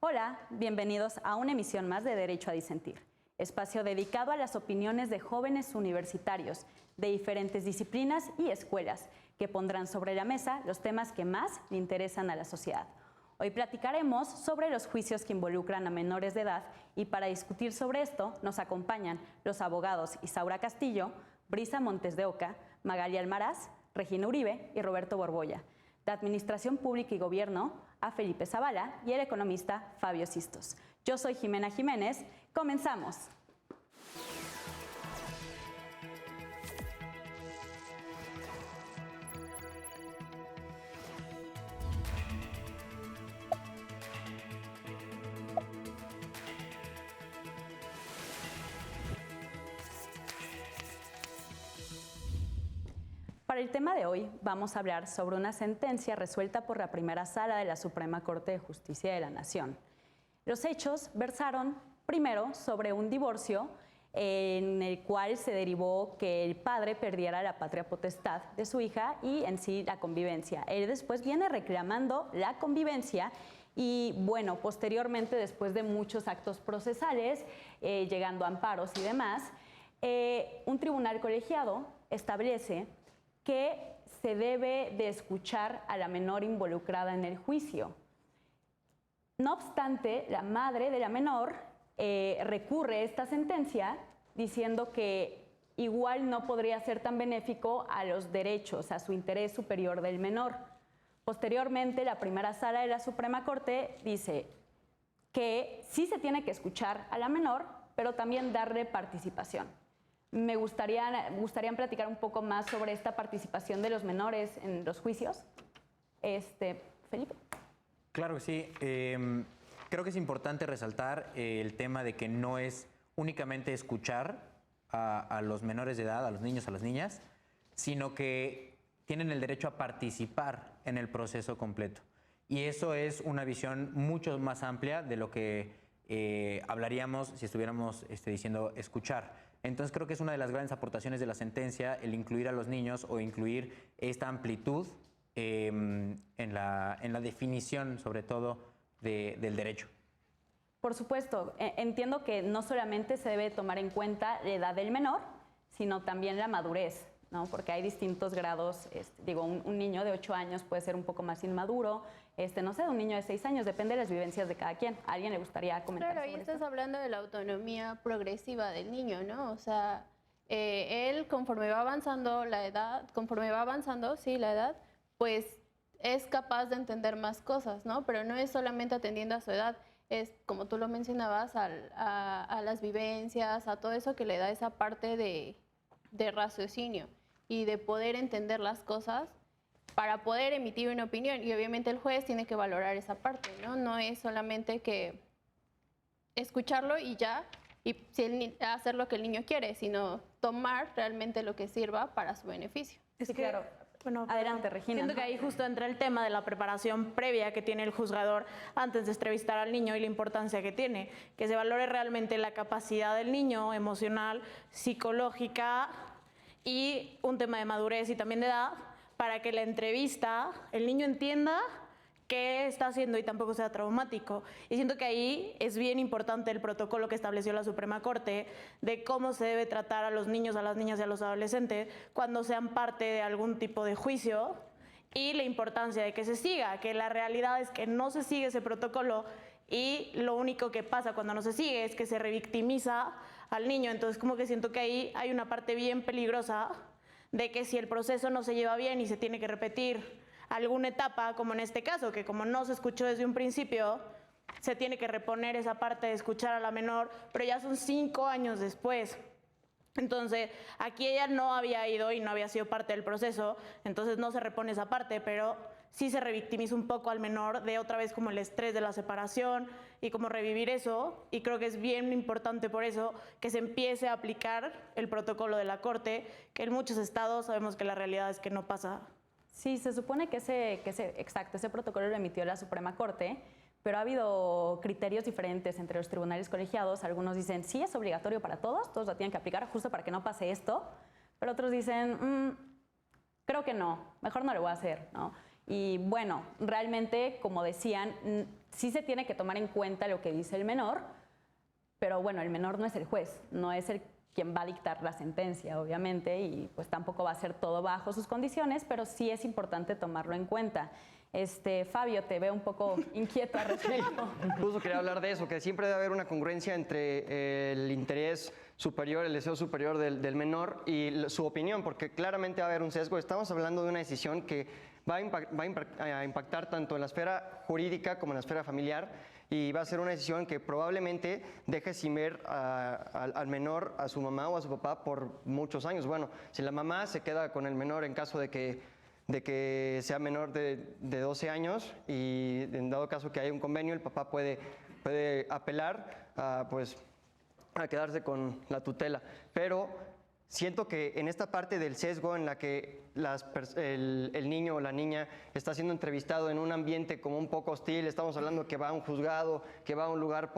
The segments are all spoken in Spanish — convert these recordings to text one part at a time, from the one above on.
Hola, bienvenidos a una emisión más de Derecho a Disentir, espacio dedicado a las opiniones de jóvenes universitarios de diferentes disciplinas y escuelas que pondrán sobre la mesa los temas que más le interesan a la sociedad. Hoy platicaremos sobre los juicios que involucran a menores de edad y para discutir sobre esto nos acompañan los abogados Isaura Castillo, Brisa Montes de Oca, Magali Almaraz, Regina Uribe y Roberto Borbolla. De Administración Pública y Gobierno, a Felipe Zavala y el economista Fabio Sistos. Yo soy Jimena Jiménez. ¡Comenzamos! Para el tema de hoy vamos a hablar sobre una sentencia resuelta por la primera sala de la Suprema Corte de Justicia de la Nación. Los hechos versaron primero sobre un divorcio en el cual se derivó que el padre perdiera la patria potestad de su hija y en sí la convivencia. Él después viene reclamando la convivencia y bueno, posteriormente después de muchos actos procesales, llegando a amparos y demás, un tribunal colegiado establece que se debe de escuchar a la menor involucrada en el juicio. No obstante, la madre de la menor recurre a esta sentencia diciendo que igual no podría ser tan benéfico a los derechos, a su interés superior del menor. Posteriormente, la primera sala de la Suprema Corte dice que sí se tiene que escuchar a la menor, pero también darle participación. Me gustaría platicar un poco más sobre esta participación de los menores en los juicios. Felipe. Claro que sí. Creo que es importante resaltar el tema de que no es únicamente escuchar a los menores de edad, a los niños, a las niñas, sino que tienen el derecho a participar en el proceso completo. Y eso es una visión mucho más amplia de lo que hablaríamos si estuviéramos diciendo escuchar. Entonces creo que es una de las grandes aportaciones de la sentencia el incluir a los niños o incluir esta amplitud en la definición, sobre todo, del derecho. Por supuesto, entiendo que no solamente se debe tomar en cuenta la edad del menor, sino también la madurez, ¿no? Porque hay distintos grados. Un niño de 8 años puede ser un poco más inmaduro, no sé, un niño de 6 años, depende de las vivencias de cada quien. ¿A alguien le gustaría comentar sobre esto? Claro, y estás hablando de la autonomía progresiva del niño, ¿no? O sea, él conforme va avanzando la edad, pues es capaz de entender más cosas, ¿no? Pero no es solamente atendiendo a su edad, es, como tú lo mencionabas, a las vivencias, a todo eso que le da esa parte de raciocinio y de poder entender las cosas para poder emitir una opinión. Y obviamente el juez tiene que valorar esa parte, ¿no? No es solamente que escucharlo y ya, y hacer lo que el niño quiere, sino tomar realmente lo que sirva para su beneficio. Sí, claro. Bueno, adelante, Regina. Siento que ahí justo entra el tema de la preparación previa que tiene el juzgador antes de entrevistar al niño y la importancia que tiene, que se valore realmente la capacidad del niño emocional, psicológica y un tema de madurez y también de edad, para que la entrevista, el niño entienda qué está haciendo y tampoco sea traumático. Y siento que ahí es bien importante el protocolo que estableció la Suprema Corte de cómo se debe tratar a los niños, a las niñas y a los adolescentes cuando sean parte de algún tipo de juicio y la importancia de que se siga, que la realidad es que no se sigue ese protocolo y lo único que pasa cuando no se sigue es que se revictimiza al niño. Entonces como que siento que ahí hay una parte bien peligrosa de que si el proceso no se lleva bien y se tiene que repetir alguna etapa, como en este caso, que como no se escuchó desde un principio, se tiene que reponer esa parte de escuchar a la menor, pero ya son 5 años después. Entonces, aquí ella no había ido y no había sido parte del proceso, entonces no se repone esa parte, pero sí se revictimiza un poco al menor de otra vez como el estrés de la separación y como revivir eso, y creo que es bien importante por eso que se empiece a aplicar el protocolo de la Corte, que en muchos estados sabemos que la realidad es que no pasa. Sí, se supone que ese protocolo lo emitió la Suprema Corte, pero ha habido criterios diferentes entre los tribunales colegiados. Algunos dicen, sí, es obligatorio para todos lo tienen que aplicar justo para que no pase esto, pero otros dicen, creo que no, mejor no lo voy a hacer, ¿no? Y bueno, realmente, como decían, sí se tiene que tomar en cuenta lo que dice el menor, pero bueno, el menor no es el juez, no es quien va a dictar la sentencia, obviamente, y pues tampoco va a ser todo bajo sus condiciones, pero sí es importante tomarlo en cuenta. Fabio, te veo un poco inquieto al respecto. Justo quería hablar de eso, que siempre debe haber una congruencia entre el interés superior, el deseo superior del menor y su opinión, porque claramente va a haber un sesgo. Estamos hablando de una decisión que va a impactar tanto en la esfera jurídica como en la esfera familiar, y va a ser una decisión que probablemente deje sin ver al menor, a su mamá o a su papá por muchos años. Bueno, si la mamá se queda con el menor en caso de que sea menor de 12 años, y en dado caso que haya un convenio, el papá puede apelar a quedarse con la tutela. Pero siento que en esta parte del sesgo en la que el niño o la niña está siendo entrevistado en un ambiente como un poco hostil, estamos hablando que va a un juzgado, que va a un lugar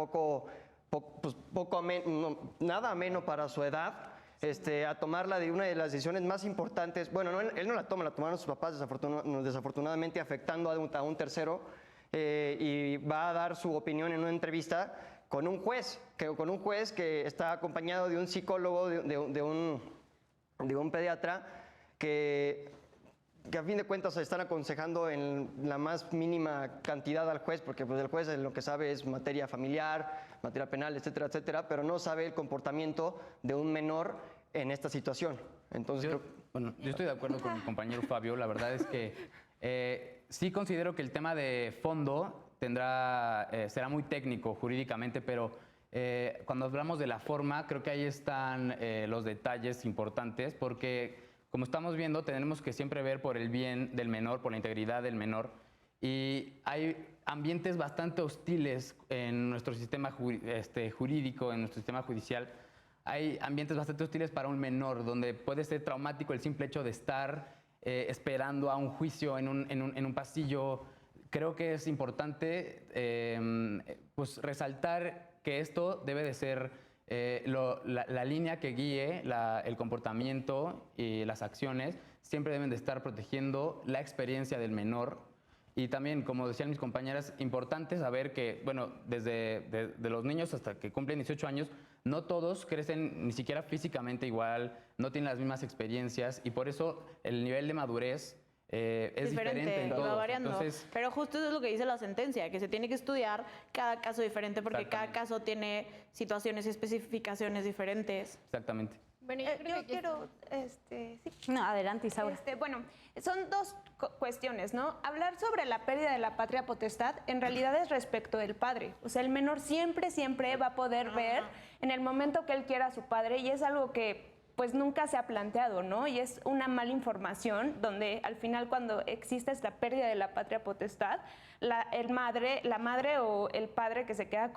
nada ameno para su edad, a tomarla de una de las decisiones más importantes. Bueno, él no la toma, la tomaron sus papás, desafortunadamente afectando a un tercero, y va a dar su opinión en una entrevista con un juez que está acompañado de un psicólogo, de un pediatra, que a fin de cuentas están aconsejando en la más mínima cantidad al juez, porque pues el juez lo que sabe es materia familiar, materia penal, etcétera, etcétera, pero no sabe el comportamiento de un menor en esta situación. Entonces, yo estoy de acuerdo con mi compañero Fabio. La verdad es que sí considero que el tema de fondo será muy técnico jurídicamente, pero cuando hablamos de la forma, creo que ahí están los detalles importantes, porque como estamos viendo, tenemos que siempre ver por el bien del menor, por la integridad del menor, y hay ambientes bastante hostiles en nuestro sistema jurídico, en nuestro sistema judicial. Hay ambientes bastante hostiles para un menor, donde puede ser traumático el simple hecho de estar esperando a un juicio en un pasillo. Creo que es importante resaltar que esto debe de ser la línea que guíe el comportamiento y las acciones. Siempre deben de estar protegiendo la experiencia del menor. Y también, como decían mis compañeras, importante saber que, bueno, desde de los niños hasta que cumplen 18 años, no todos crecen ni siquiera físicamente igual, no tienen las mismas experiencias, y por eso el nivel de madurez es diferente en todos. Va variando. Entonces, pero justo eso es lo que dice la sentencia, que se tiene que estudiar cada caso diferente, porque cada caso tiene situaciones y especificaciones diferentes. exactamente. Bueno, Yo quiero, sí. No, adelante, Isaura. Bueno, son dos cuestiones, ¿no? Hablar sobre la pérdida de la patria potestad en realidad es respecto del padre. O sea, el menor siempre va a poder ver en el momento que él quiera a su padre, y es algo que pues nunca se ha planteado, ¿no? Y es una mala información donde al final, cuando existe esta pérdida de la patria potestad, la madre o el padre que se queda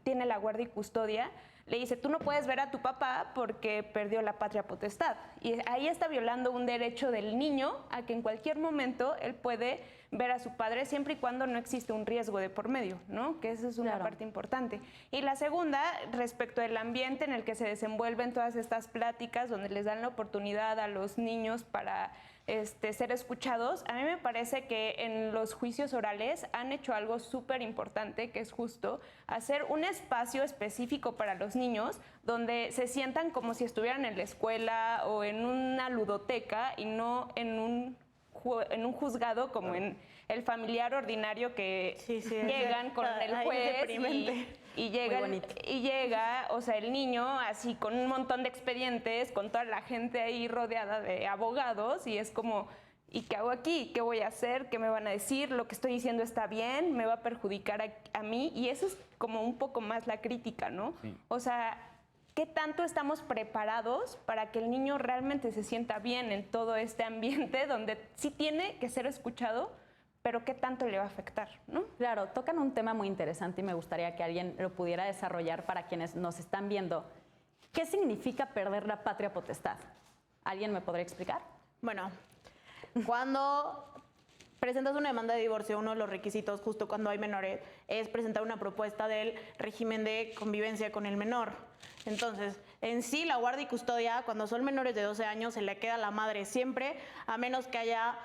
tiene la guardia y custodia, le dice: tú no puedes ver a tu papá porque perdió la patria potestad. Y ahí está violando un derecho del niño a que en cualquier momento él puede ver a su padre, siempre y cuando no existe un riesgo de por medio, ¿no? Que esa es una parte importante. Y la segunda, respecto del ambiente en el que se desenvuelven todas estas pláticas, donde les dan la oportunidad a los niños para ser escuchados, a mí me parece que en los juicios orales han hecho algo súper importante, que es justo hacer un espacio específico para los niños donde se sientan como si estuvieran en la escuela o en una ludoteca, y no en un juzgado como en el familiar ordinario que llegan con el juez y llega, o sea, el niño así con un montón de expedientes, con toda la gente ahí rodeada de abogados, y es como: ¿y qué hago aquí? ¿Qué voy a hacer? ¿Qué me van a decir? ¿Lo que estoy diciendo está bien? ¿Me va a perjudicar a mí? Y eso es como un poco más la crítica, ¿no? Sí. O sea, ¿qué tanto estamos preparados para que el niño realmente se sienta bien en todo este ambiente donde sí tiene que ser escuchado, pero qué tanto le va a afectar, ¿no? Claro, tocan un tema muy interesante y me gustaría que alguien lo pudiera desarrollar para quienes nos están viendo. ¿Qué significa perder la patria potestad? ¿Alguien me podría explicar? Bueno, cuando presentas una demanda de divorcio, uno de los requisitos, justo cuando hay menores, es presentar una propuesta del régimen de convivencia con el menor. Entonces, en sí, la guardia y custodia, cuando son menores de 12 años, se le queda a la madre siempre, a menos que haya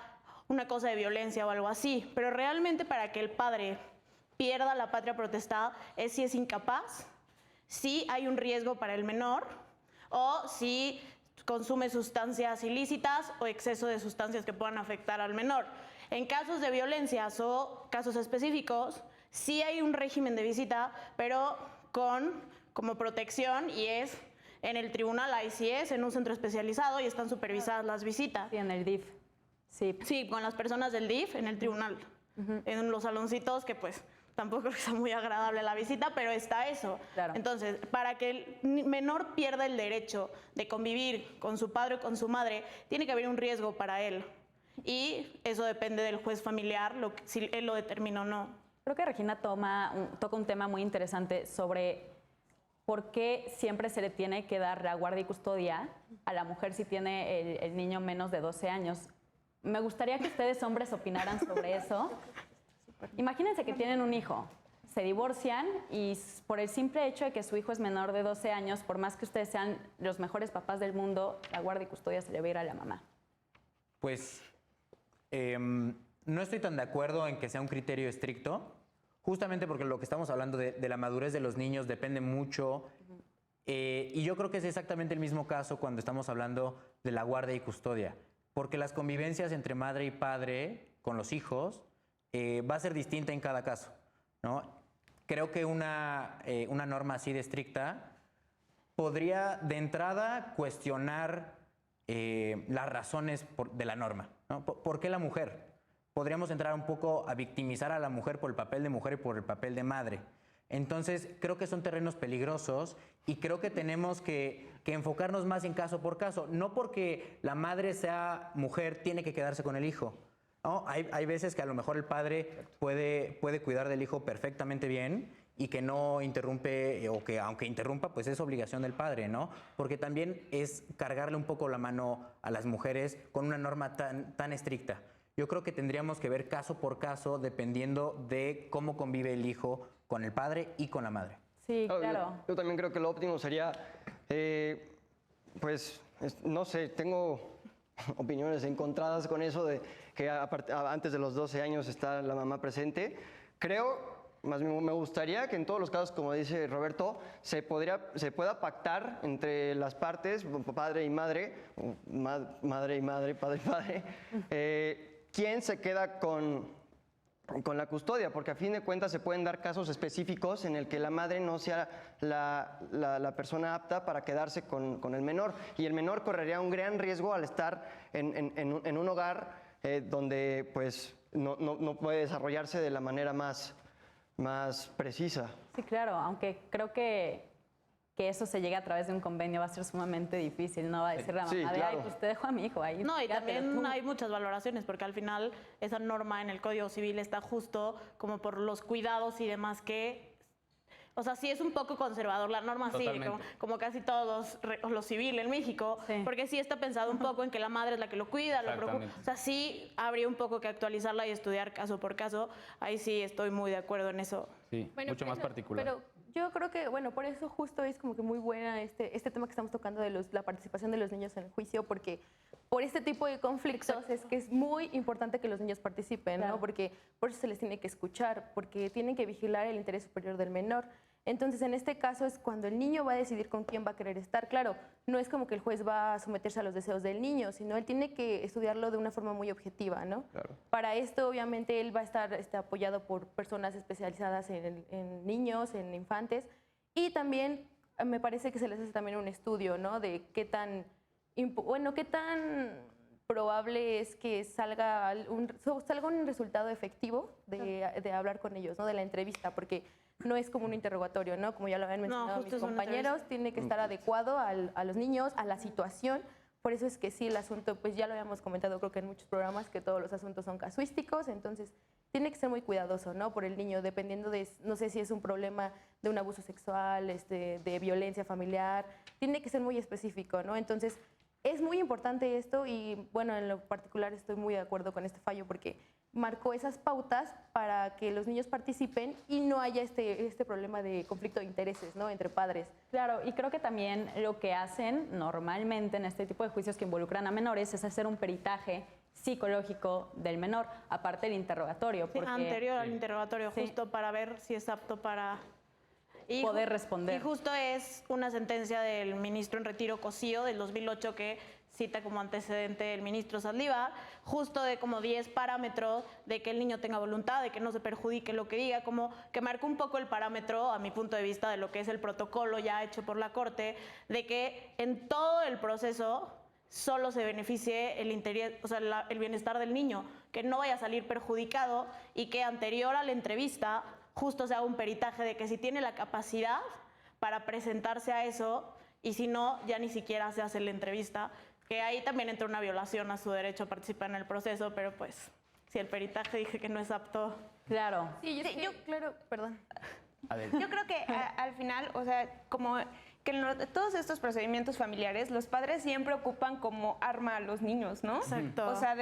una cosa de violencia o algo así, pero realmente para que el padre pierda la patria potestad es si es incapaz, si hay un riesgo para el menor o si consume sustancias ilícitas o exceso de sustancias que puedan afectar al menor. En casos de violencias o casos específicos, sí hay un régimen de visita, pero como protección, y es en el tribunal, ahí sí es, en un centro especializado y están supervisadas las visitas. Sí, en el DIF. Sí. Sí, con las personas del DIF en el tribunal, en los saloncitos que pues tampoco creo que sea muy agradable la visita, pero está eso. Claro. Entonces, para que el menor pierda el derecho de convivir con su padre o con su madre, tiene que haber un riesgo para él. Y eso depende del juez familiar, si él lo determina o no. Creo que Regina toca un tema muy interesante sobre por qué siempre se le tiene que dar la guardia y custodia a la mujer si tiene el niño menos de 12 años. Me gustaría que ustedes, hombres, opinaran sobre eso. Imagínense que tienen un hijo, se divorcian y por el simple hecho de que su hijo es menor de 12 años, por más que ustedes sean los mejores papás del mundo, la guardia y custodia se le va a ir a la mamá. Pues no estoy tan de acuerdo en que sea un criterio estricto, justamente porque lo que estamos hablando de la madurez de los niños depende mucho. Y yo creo que es exactamente el mismo caso cuando estamos hablando de la guardia y custodia, porque las convivencias entre madre y padre con los hijos va a ser distinta en cada caso, ¿no? Creo que una norma así de estricta podría de entrada cuestionar las razones de la norma, ¿no? ¿Por qué la mujer? Podríamos entrar un poco a victimizar a la mujer por el papel de mujer y por el papel de madre. Entonces, creo que son terrenos peligrosos y creo que tenemos que enfocarnos más en caso por caso. No porque la madre sea mujer, tiene que quedarse con el hijo, ¿no? Hay veces que a lo mejor el padre puede cuidar del hijo perfectamente bien y que no interrumpe, o que aunque interrumpa, pues es obligación del padre, ¿no? Porque también es cargarle un poco la mano a las mujeres con una norma tan estricta. Yo creo que tendríamos que ver caso por caso dependiendo de cómo convive el hijo con el padre y con la madre. Sí, claro. Yo también creo que lo óptimo sería, no sé, tengo opiniones encontradas con eso de que antes de los 12 años está la mamá presente. Más bien me gustaría que en todos los casos, como dice Roberto, se pueda pactar entre las partes, padre y madre, madre y madre, padre y padre, quién se queda con la custodia, porque a fin de cuentas se pueden dar casos específicos en el que la madre no sea la persona apta para quedarse con el menor, y el menor correría un gran riesgo al estar en un hogar donde pues no puede desarrollarse de la manera más precisa. Sí, claro, aunque creo que eso se llegue a través de un convenio va a ser sumamente difícil, no va a decir la mamá Sí, de, claro. ay, pues te dejo a mi hijo ahí. No, y quédatelo también tú". hay muchas valoraciones, porque al final esa norma en el Código Civil está justo como por los cuidados y demás que... O sea, sí es un poco conservador la norma, sí, como casi todos los civil en México, Sí. porque sí está pensado un poco en que la madre es la que lo cuida, lo preocupa. O sea, sí habría un poco que actualizarla y estudiar caso por caso. Ahí sí estoy muy de acuerdo en eso. Sí, mucho más particular. Pero yo creo que, bueno, por eso justo es como que muy buena este tema que estamos tocando de la participación de los niños en el juicio, porque por este tipo de conflictos es que es muy importante que los niños participen, Claro. ¿no? Porque por eso se les tiene que escuchar, porque tienen que vigilar el interés superior del menor. Entonces, en este caso es cuando el niño va a decidir con quién va a querer estar. Claro, no es como que el juez va a someterse a los deseos del niño, sino él tiene que estudiarlo de una forma muy objetiva, ¿no? Claro. Para esto, obviamente, él va a estar apoyado por personas especializadas en niños, en infantes, y también me parece que se les hace también un estudio, ¿no? De qué tan probable es que salga un resultado efectivo de hablar con ellos, ¿no? De la entrevista, porque no es como un interrogatorio, ¿no? Como ya lo habían mencionado justo mis es una compañeros, entrevista. tiene que estar adecuado a los niños, a la situación. Por eso es que sí, el asunto, pues ya lo habíamos comentado creo que en muchos programas, que todos los asuntos son casuísticos, entonces tiene que ser muy cuidadoso, ¿no? Por el niño, dependiendo de, no sé si es un problema de un abuso sexual, de violencia familiar, tiene que ser muy específico, ¿no? Entonces, es muy importante esto y, bueno, en lo particular estoy muy de acuerdo con este fallo porque marcó esas pautas para que los niños participen y no haya este problema de conflicto de intereses, ¿no? Entre padres. Claro, y creo que también lo que hacen normalmente en este tipo de juicios que involucran a menores es hacer un peritaje psicológico del menor, aparte del interrogatorio. Sí, Porque anterior al interrogatorio, Sí. justo para ver si es apto para Poder responder. Y justo es una sentencia del ministro en retiro Cosío del 2008 que cita como antecedente el ministro Saldívar, justo de como 10 parámetros de que el niño tenga voluntad, de que no se perjudique lo que diga, como que marcó un poco el parámetro, a mi punto de vista, de lo que es el protocolo ya hecho por la Corte, de que en todo el proceso solo se beneficie el interés, o sea, el bienestar del niño, que no vaya a salir perjudicado y que anterior a la entrevista justo se haga un peritaje de que si tiene la capacidad para presentarse a eso y si no, ya ni siquiera se hace la entrevista, que ahí también entra una violación a su derecho a participar en el proceso, pero pues si el peritaje dije que no es apto. Claro. Sí, claro, perdón. Yo creo que al final, o sea, como que en todos estos procedimientos familiares, los padres siempre ocupan como arma a los niños, ¿no? Exacto. O sea,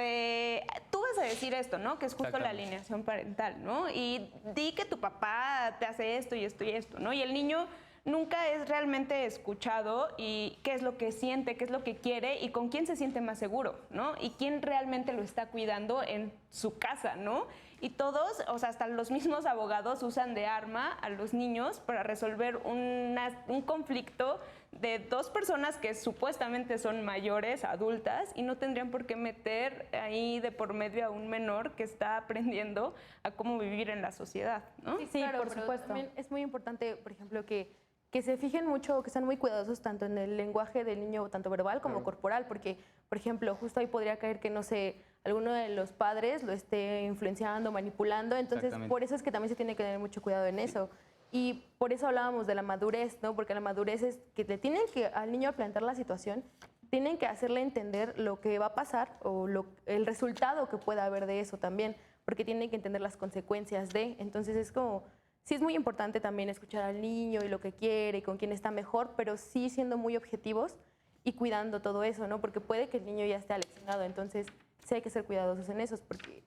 tú vas a decir esto, ¿no? Que es justo la alineación parental, ¿no? Y di que tu papá te hace esto y esto y esto, ¿no? Y el niño nunca es realmente escuchado y qué es lo que siente, qué es lo que quiere y con quién se siente más seguro, ¿no? Y quién realmente lo está cuidando en su casa, ¿no? Y todos, o sea, hasta los mismos abogados usan de arma a los niños para resolver un conflicto de dos personas que supuestamente son mayores, adultas, y no tendrían por qué meter ahí de por medio a un menor que está aprendiendo a cómo vivir en la sociedad, ¿no? Sí, claro, por pero supuesto. también es muy importante, por ejemplo, que se fijen mucho, que sean muy cuidadosos tanto en el lenguaje del niño, tanto verbal como corporal, porque, por ejemplo, justo ahí podría caer que, no sé, alguno de los padres lo esté influenciando, manipulando, entonces Exactamente. por eso es que también se tiene que tener mucho cuidado en eso. Y por eso hablábamos de la madurez, ¿no? Porque la madurez es que le tienen que al niño plantear la situación, tienen que hacerle entender lo que va a pasar o el resultado que pueda haber de eso también, porque tienen que entender las consecuencias de. Entonces es como, sí es muy importante también escuchar al niño y lo que quiere y con quién está mejor, pero sí siendo muy objetivos y cuidando todo eso, ¿no? Porque puede que el niño ya esté aleccionado, entonces sí hay que ser cuidadosos en esos, porque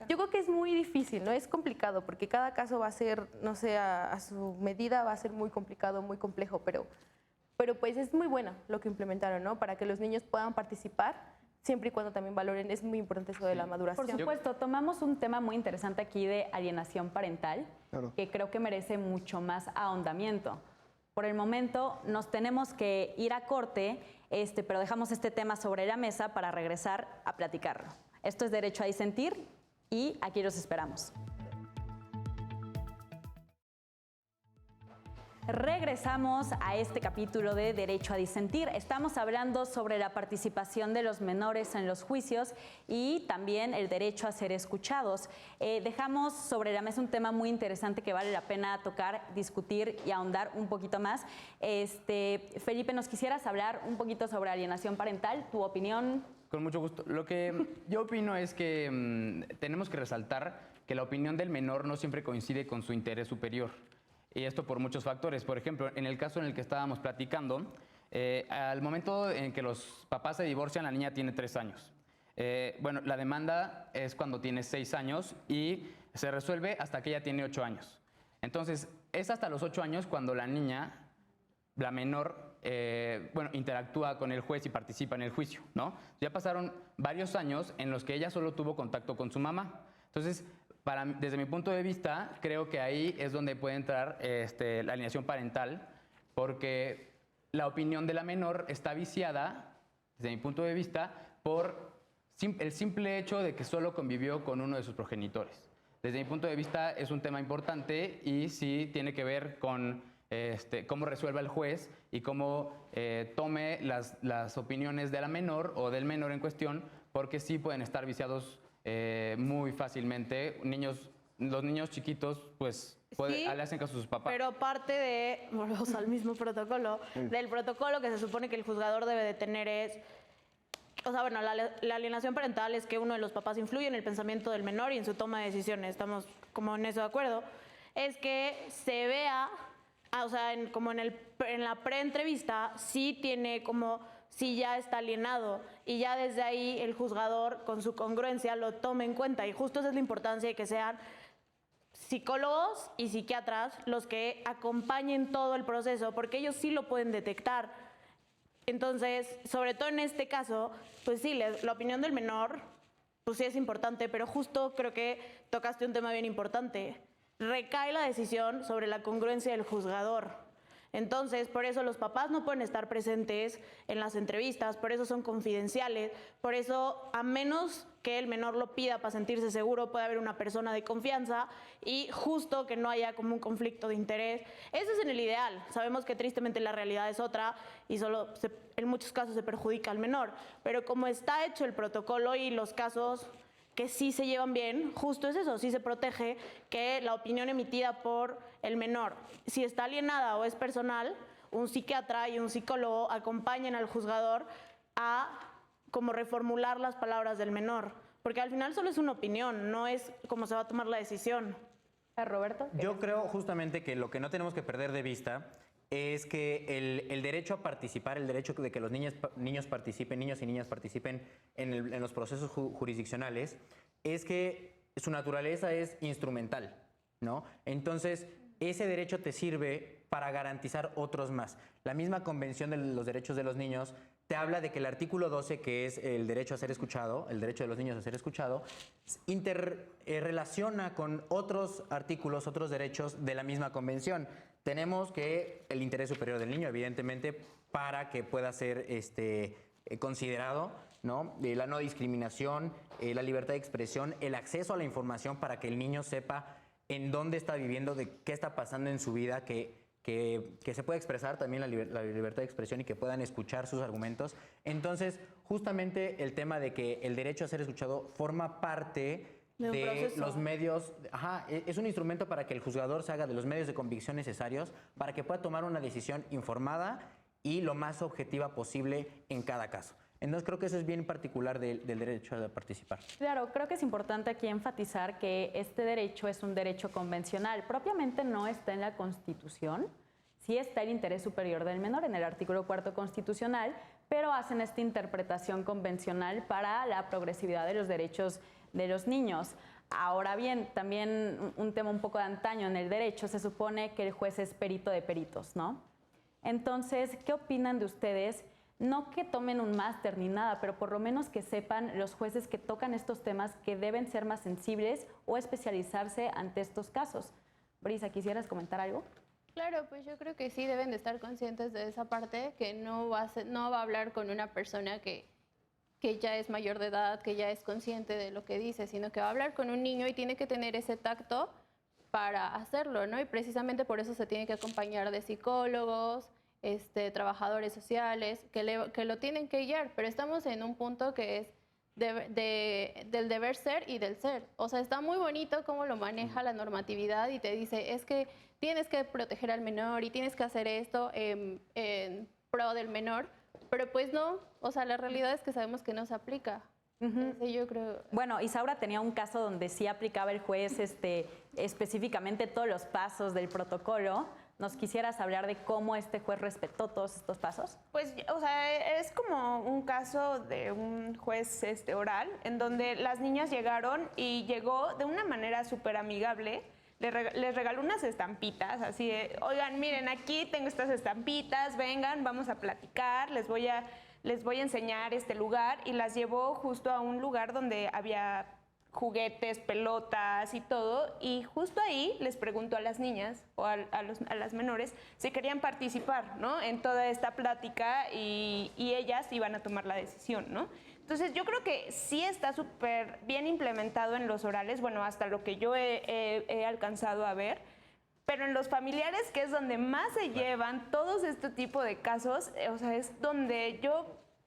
yo creo que es muy difícil, ¿no? Es complicado, porque cada caso va a ser, no sé, a su medida va a ser muy complicado, muy complejo, pero pues es muy bueno lo que implementaron, ¿no? Para que los niños puedan participar, siempre y cuando también valoren, es muy importante eso de la maduración. Por supuesto, tomamos un tema muy interesante aquí de alienación parental, que creo que merece mucho más ahondamiento. Por el momento nos tenemos que ir a corte, pero dejamos este tema sobre la mesa para regresar a platicarlo. Esto es Derecho a Disentir y aquí los esperamos. Regresamos a este capítulo de Derecho a Disentir. Estamos hablando sobre la participación de los menores en los juicios y también el derecho a ser escuchados. Dejamos sobre la mesa un tema muy interesante que vale la pena tocar, discutir y ahondar un poquito más. Felipe, ¿nos quisieras hablar un poquito sobre alienación parental? ¿Tu opinión? Con mucho gusto. Lo que yo opino es que tenemos que resaltar que la opinión del menor no siempre coincide con su interés superior. Y esto por muchos factores. Por ejemplo, en el caso en el que estábamos platicando, al momento en que los papás se divorcian, la niña tiene 3 años. Bueno, la demanda es cuando tiene 6 años y se resuelve hasta que ella tiene 8 años. Entonces, es hasta los 8 años cuando la niña, la menor, interactúa con el juez y participa en el juicio, ¿no? Ya pasaron varios años en los que ella solo tuvo contacto con su mamá. Entonces, desde mi punto de vista, creo que ahí es donde puede entrar la alienación parental, porque la opinión de la menor está viciada, desde mi punto de vista, por el simple hecho de que solo convivió con uno de sus progenitores. Desde mi punto de vista es un tema importante y sí tiene que ver con cómo resuelva el juez y cómo tome las opiniones de la menor o del menor en cuestión, porque sí pueden estar viciados muy fácilmente. Los niños chiquitos, pues, le hacen caso a sus papás. Pero parte volvemos al mismo protocolo, del protocolo que se supone que el juzgador debe de tener es, o sea, bueno, la alienación parental es que uno de los papás influye en el pensamiento del menor y en su toma de decisiones, estamos como en eso de acuerdo, es que se vea, o sea, en la preentrevista sí tiene como, sí ya está alienado y ya desde ahí el juzgador con su congruencia lo tome en cuenta y justo esa es la importancia de que sean psicólogos y psiquiatras los que acompañen todo el proceso porque ellos sí lo pueden detectar. Entonces, sobre todo en este caso, pues sí, la opinión del menor pues sí es importante, pero justo creo que tocaste un tema bien importante. Recae la decisión sobre la congruencia del juzgador. Entonces, por eso los papás no pueden estar presentes en las entrevistas, por eso son confidenciales, por eso, a menos que el menor lo pida para sentirse seguro, puede haber una persona de confianza y justo que no haya como un conflicto de interés. Ese es en el ideal. Sabemos que tristemente la realidad es otra y en muchos casos se perjudica al menor. Pero como está hecho el protocolo y los casos que sí se llevan bien, justo es eso, sí se protege que la opinión emitida por el menor, si está alienada o es personal, un psiquiatra y un psicólogo acompañan al juzgador a como reformular las palabras del menor, porque al final solo es una opinión, no es cómo se va a tomar la decisión. Roberto. Yo creo justamente que lo que no tenemos que perder de vista es que el derecho a participar, el derecho de que los niños y niñas participen en los procesos jurisdiccionales, es que su naturaleza es instrumental, ¿no? Entonces, ese derecho te sirve para garantizar otros más. La misma Convención de los Derechos de los Niños te habla de que el artículo 12, que es el derecho a ser escuchado, el derecho de los niños a ser escuchado, relaciona con otros artículos, otros derechos de la misma convención. Tenemos que el interés superior del niño, evidentemente, para que pueda ser considerado, ¿no? La no discriminación, la libertad de expresión, el acceso a la información para que el niño sepa en dónde está viviendo, de qué está pasando en su vida, que se pueda expresar también la libertad de expresión y que puedan escuchar sus argumentos. Entonces, justamente el tema de que el derecho a ser escuchado forma parte de los medios, es un instrumento para que el juzgador se haga de los medios de convicción necesarios para que pueda tomar una decisión informada y lo más objetiva posible en cada caso. Entonces creo que eso es bien particular del derecho a participar. Claro, creo que es importante aquí enfatizar que este derecho es un derecho convencional. Propiamente no está en la Constitución, sí está el interés superior del menor en el artículo 4 constitucional, pero hacen esta interpretación convencional para la progresividad de los derechos de los niños. Ahora bien, también un tema un poco de antaño en el derecho, se supone que el juez es perito de peritos, ¿no? Entonces, ¿qué opinan de ustedes? No que tomen un máster ni nada, pero por lo menos que sepan los jueces que tocan estos temas que deben ser más sensibles o especializarse ante estos casos. Brisa, ¿quisieras comentar algo? Claro, pues yo creo que sí deben de estar conscientes de esa parte, que no va a hablar con una persona que ya es mayor de edad, que ya es consciente de lo que dice, sino que va a hablar con un niño y tiene que tener ese tacto para hacerlo, ¿no? Y precisamente por eso se tiene que acompañar de psicólogos, trabajadores sociales, que lo tienen que guiar, pero estamos en un punto que es del deber ser y del ser. O sea, está muy bonito cómo lo maneja la normatividad y te dice, es que tienes que proteger al menor y tienes que hacer esto en pro del menor, pero pues no, o sea, la realidad es que sabemos que no se aplica. Yo creo. Bueno, Isaura tenía un caso donde sí aplicaba el juez específicamente todos los pasos del protocolo. ¿Nos quisieras hablar de cómo este juez respetó todos estos pasos? Pues, o sea, es como un caso de un juez oral, en donde las niñas llegaron y llegó de una manera súper amigable. Les regaló unas estampitas, así de, oigan, miren, aquí tengo estas estampitas, vengan, vamos a platicar, les voy a enseñar este lugar, y las llevó justo a un lugar donde había juguetes, pelotas y todo, y justo ahí les preguntó a las niñas o a las menores si querían participar, ¿no? En toda esta plática, y ellas iban a tomar la decisión, ¿no? Entonces yo creo que sí está súper bien implementado en los orales, bueno, hasta lo que yo he alcanzado a ver, pero en los familiares, que es donde más se llevan todos este tipo de casos, o sea, es donde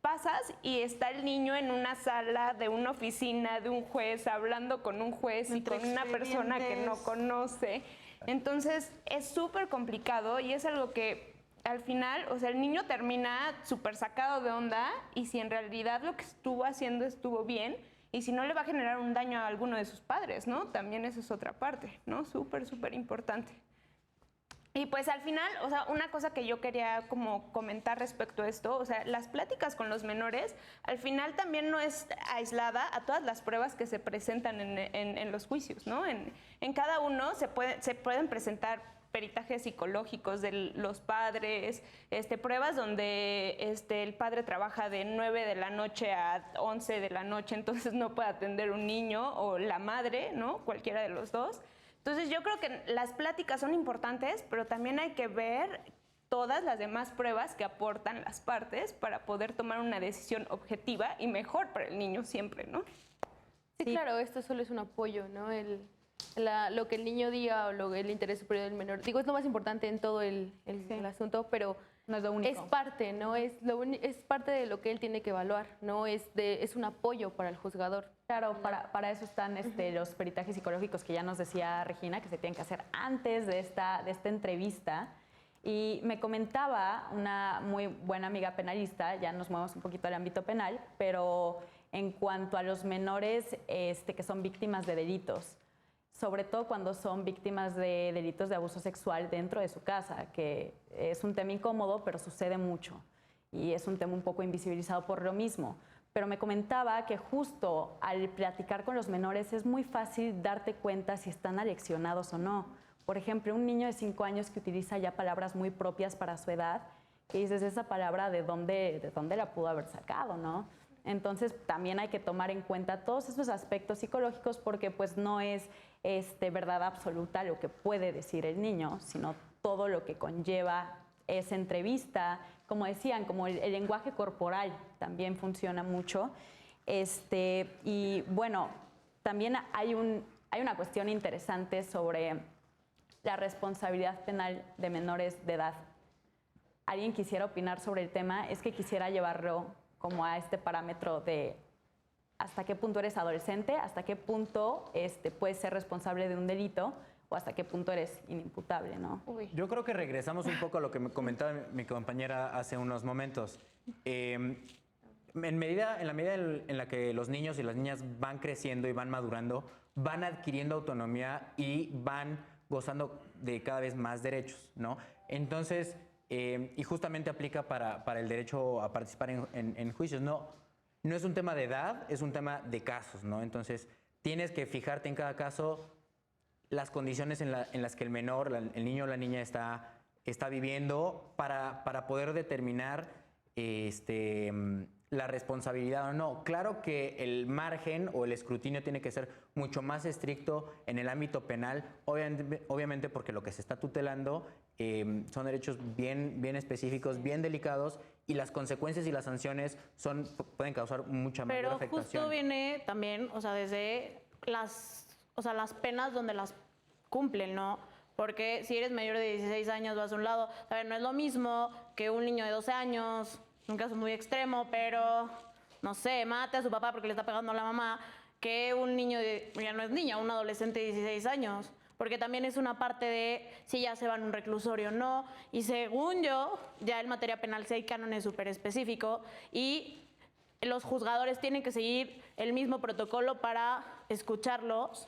pasas y está el niño en una sala de una oficina de un juez, hablando con un juez y con una persona que no conoce. Entonces es súper complicado y es algo que al final, o sea, el niño termina súper sacado de onda, y si en realidad lo que estuvo haciendo estuvo bien, y si no le va a generar un daño a alguno de sus padres, ¿no? También esa es otra parte, ¿no? Súper, súper importante. Y pues al final, o sea, una cosa que yo quería como comentar respecto a esto, o sea, las pláticas con los menores, al final también no es aislada a todas las pruebas que se presentan en los juicios, ¿no? En cada uno se pueden presentar peritajes psicológicos de los padres, pruebas donde el padre trabaja de 9 de la noche a 11 de la noche, entonces no puede atender un niño, o la madre, ¿no? Cualquiera de los dos. Entonces yo creo que las pláticas son importantes, pero también hay que ver todas las demás pruebas que aportan las partes para poder tomar una decisión objetiva y mejor para el niño siempre, ¿no? Sí, claro, esto solo es un apoyo, ¿no? Lo que el niño diga o el interés superior del menor. Digo, es lo más importante en todo el asunto, pero no es lo único. Es parte, ¿no? Es parte de lo que él tiene que evaluar, ¿no? Es un apoyo para el juzgador. Claro, para eso están los peritajes psicológicos que ya nos decía Regina, que se tienen que hacer antes de esta entrevista. Y me comentaba una muy buena amiga penalista, ya nos movemos un poquito al ámbito penal, pero en cuanto a los menores que son víctimas de delitos, sobre todo cuando son víctimas de delitos de abuso sexual dentro de su casa, que es un tema incómodo, pero sucede mucho. Y es un tema un poco invisibilizado por lo mismo. Pero me comentaba que justo al platicar con los menores es muy fácil darte cuenta si están aleccionados o no. Por ejemplo, un niño de 5 años que utiliza ya palabras muy propias para su edad, que dices, esa palabra de dónde la pudo haber sacado, ¿no? Entonces también hay que tomar en cuenta todos esos aspectos psicológicos, porque pues no es verdad absoluta lo que puede decir el niño, sino todo lo que conlleva esa entrevista. Como decían, como el lenguaje corporal también funciona mucho. Y bueno, también hay una cuestión interesante sobre la responsabilidad penal de menores de edad. ¿Alguien quisiera opinar sobre el tema? Es que quisiera llevarlo como a este parámetro de hasta qué punto eres adolescente, hasta qué punto puedes ser responsable de un delito o hasta qué punto eres inimputable, ¿no? Yo creo que regresamos un poco a lo que me comentaba mi compañera hace unos momentos. En la medida en la que los niños y las niñas van creciendo y van madurando, van adquiriendo autonomía y van gozando de cada vez más derechos, ¿no? Entonces, y justamente aplica para el derecho a participar en juicios. No es un tema de edad, es un tema de casos, ¿no? Entonces, tienes que fijarte en cada caso las condiciones en las que el menor, el niño o la niña está viviendo para poder determinar la responsabilidad o no. Claro que el margen o el escrutinio tiene que ser mucho más estricto en el ámbito penal, obviamente porque lo que se está tutelando son derechos bien específicos, bien delicados, y las consecuencias y las sanciones pueden causar mucha mayor afectación. Pero justo viene también, o sea, desde las penas donde las cumplen, ¿no? Porque si eres mayor de 16 años vas a un lado, a ver, no es lo mismo que un niño de 12 años, un caso muy extremo, pero, no sé, mate a su papá porque le está pegando a la mamá, que un niño ya no es niña, un adolescente de 16 años. Porque también es una parte de si ya se van a un reclusorio o no. Y según yo, ya en materia penal sí hay cánones súper específicos y los juzgadores tienen que seguir el mismo protocolo para escucharlos,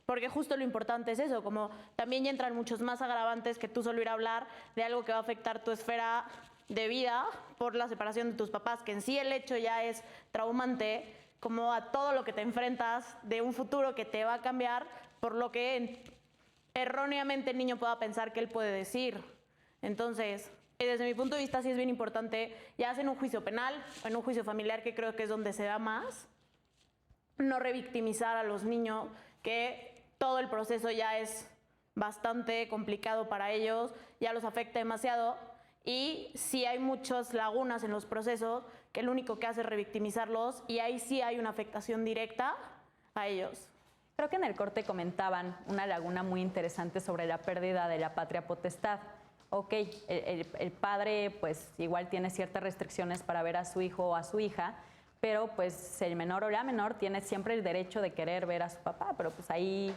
porque justo lo importante es eso, como también ya entran muchos más agravantes que tú solo ir a hablar de algo que va a afectar tu esfera de vida por la separación de tus papás, que en sí el hecho ya es traumante, como a todo lo que te enfrentas de un futuro que te va a cambiar, por lo que erróneamente el niño pueda pensar que él puede decir. Entonces, desde mi punto de vista sí es bien importante, ya sea en un juicio penal o en un juicio familiar, que creo que es donde se da más, no revictimizar a los niños, que todo el proceso ya es bastante complicado para ellos, ya los afecta demasiado, y sí hay muchas lagunas en los procesos que lo único que hace es revictimizarlos, y ahí sí hay una afectación directa a ellos. Creo que en el corte comentaban una laguna muy interesante sobre la pérdida de la patria potestad. Ok, el padre pues igual tiene ciertas restricciones para ver a su hijo o a su hija, pero pues el menor o la menor tiene siempre el derecho de querer ver a su papá, pero pues ahí,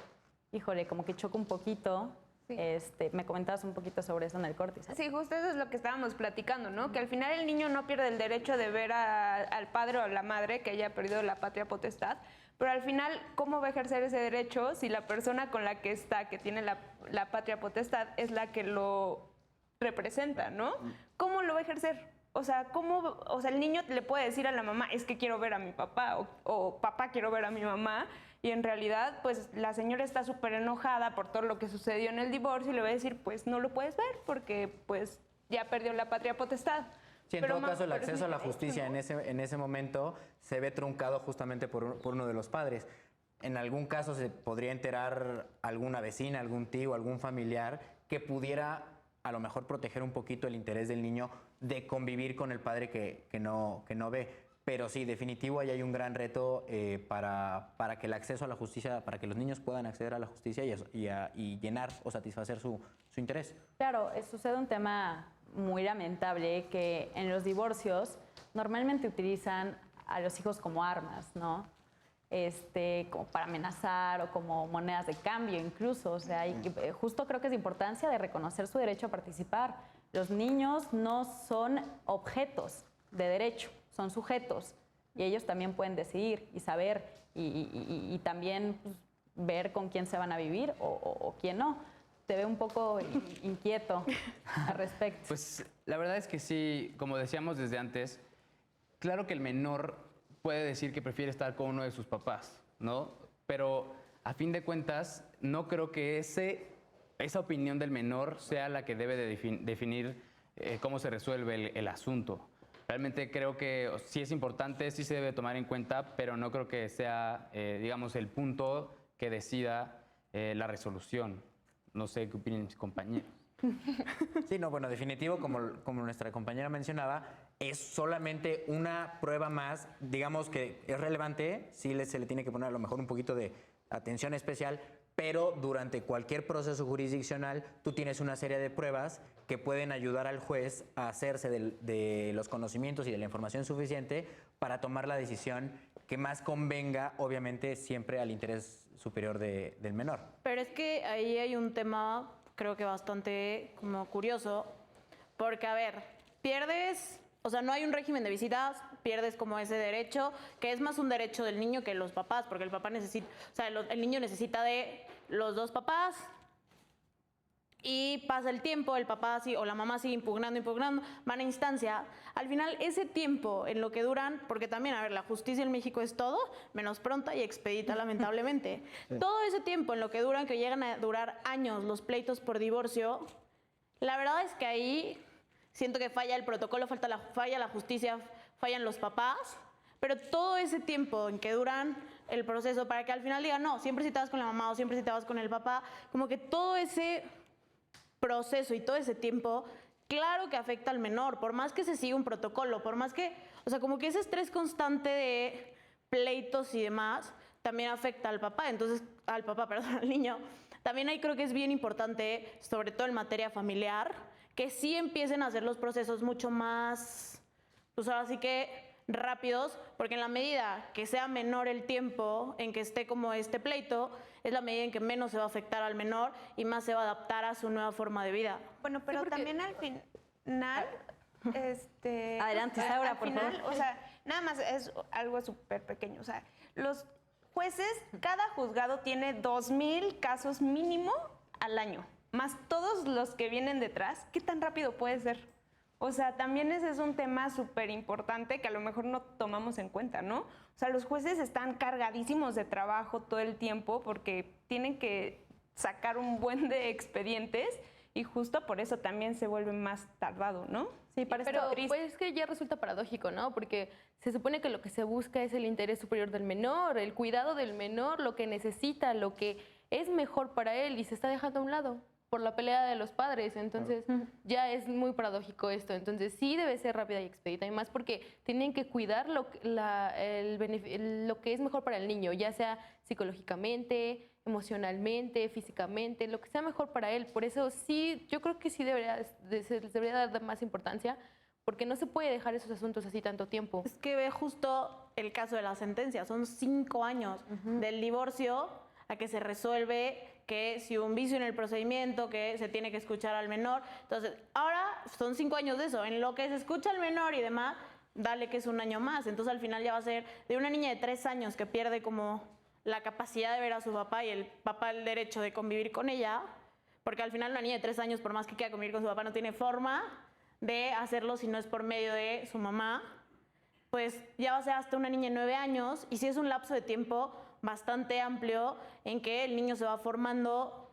híjole, como que choca un poquito. Sí. Me comentabas un poquito sobre eso en el corte, ¿sabes? Sí, justo eso es lo que estábamos platicando, ¿no? Que al final el niño no pierde el derecho de ver al padre o a la madre que haya perdido la patria potestad, pero al final, ¿cómo va a ejercer ese derecho si la persona con la que está, que tiene la patria potestad, es la que lo representa, ¿no? ¿Cómo lo va a ejercer? O sea, el niño le puede decir a la mamá, es que quiero ver a mi papá, o papá, quiero ver a mi mamá, y en realidad pues la señora está súper enojada por todo lo que sucedió en el divorcio y le va a decir pues no lo puedes ver porque pues ya perdió la patria potestad. Sí, en Pero todo caso, el pero es acceso a la derecho, justicia ¿no? en ese momento se ve truncado justamente por uno de los padres. En algún caso se podría enterar alguna vecina, algún tío, algún familiar que pudiera a lo mejor proteger un poquito el interés del niño de convivir con el padre que no ve. Pero sí, definitivo, ahí hay un gran reto para que el acceso a la justicia, para que los niños puedan acceder a la justicia y llenar o satisfacer su interés. Claro, sucede un tema muy lamentable que en los divorcios normalmente utilizan a los hijos como armas, ¿no? Como para amenazar o como monedas de cambio incluso. O sea, justo creo que es de importancia de reconocer su derecho a participar. Los niños no son objetos de derecho, son sujetos y ellos también pueden decidir y saber y también pues, ver con quién se van a vivir o quién no. Te veo un poco inquieto al respecto. Pues la verdad es que sí, como decíamos desde antes, claro que el menor puede decir que prefiere estar con uno de sus papás, ¿no? Pero a fin de cuentas, no creo que esa opinión del menor sea la que debe de definir cómo se resuelve el asunto. Realmente creo que sí es importante, sí se debe tomar en cuenta, pero no creo que sea, digamos, el punto que decida la resolución. No sé qué opinan mis compañeros. Sí, no, bueno, definitivo, como nuestra compañera mencionaba, es solamente una prueba más, digamos que es relevante, sí se le tiene que poner a lo mejor un poquito de atención especial, pero durante cualquier proceso jurisdiccional tú tienes una serie de pruebas que pueden ayudar al juez a hacerse de los conocimientos y de la información suficiente para tomar la decisión que más convenga, obviamente, siempre al interés superior del menor. Pero es que ahí hay un tema, creo que bastante como curioso, porque, a ver, pierdes, o sea, no hay un régimen de visitas, pierdes como ese derecho, que es más un derecho del niño que los papás, porque el papá necesita, o sea, el niño necesita de los dos papás, y pasa el tiempo, el papá o la mamá sigue impugnando, van a instancia. Al final, ese tiempo en lo que duran, porque también, a ver, la justicia en México es todo menos pronta y expedita, lamentablemente. Sí. Todo ese tiempo en lo que duran, que llegan a durar años los pleitos por divorcio, la verdad es que ahí siento que falla el protocolo, falla la justicia, fallan los papás, pero todo ese tiempo en que duran el proceso para que al final digan, no, siempre si te vas con la mamá o siempre si te vas con el papá, como que todo ese proceso y todo ese tiempo, claro que afecta al menor, por más que se siga un protocolo, por más que, o sea, como que ese estrés constante de pleitos y demás, también afecta al papá, entonces, al niño. También ahí creo que es bien importante, sobre todo en materia familiar, que sí empiecen a hacer los procesos mucho más, pues ahora sí que rápidos, porque en la medida que sea menor el tiempo en que esté como este pleito, es la medida en que menos se va a afectar al menor y más se va a adaptar a su nueva forma de vida. Bueno, pero también al final, Adelante, Saura, por favor. O sea, nada más es algo súper pequeño. O sea, los jueces, cada juzgado tiene 2,000 casos mínimo al año, más todos los que vienen detrás. ¿Qué tan rápido puede ser? O sea, también ese es un tema súper importante que a lo mejor no tomamos en cuenta, ¿no? O sea, los jueces están cargadísimos de trabajo todo el tiempo porque tienen que sacar un buen de expedientes y justo por eso también se vuelve más tardado, ¿no? Sí, pero pues es que ya resulta paradójico, ¿no? Porque se supone que lo que se busca es el interés superior del menor, el cuidado del menor, lo que necesita, lo que es mejor para él y se está dejando a un lado por la pelea de los padres, entonces ya es muy paradójico esto, entonces sí debe ser rápida y expedita, y más porque tienen que cuidar lo que es mejor para el niño, ya sea psicológicamente, emocionalmente, físicamente, lo que sea mejor para él, por eso sí, yo creo que sí les debería dar más importancia, porque no se puede dejar esos asuntos así tanto tiempo. Es que ve justo el caso de la sentencia, son 5 años del divorcio a que se resuelve que si hubo un vicio en el procedimiento, que se tiene que escuchar al menor. Entonces, ahora son 5 años de eso. En lo que se escucha al menor y demás, dale que es un año más. Entonces, al final ya va a ser de una niña de 3 años que pierde como la capacidad de ver a su papá y el papá el derecho de convivir con ella, porque al final una niña de 3 años, por más que quiera convivir con su papá, no tiene forma de hacerlo si no es por medio de su mamá, pues ya va a ser hasta una niña de 9 años, y si es un lapso de tiempo bastante amplio en que el niño se va formando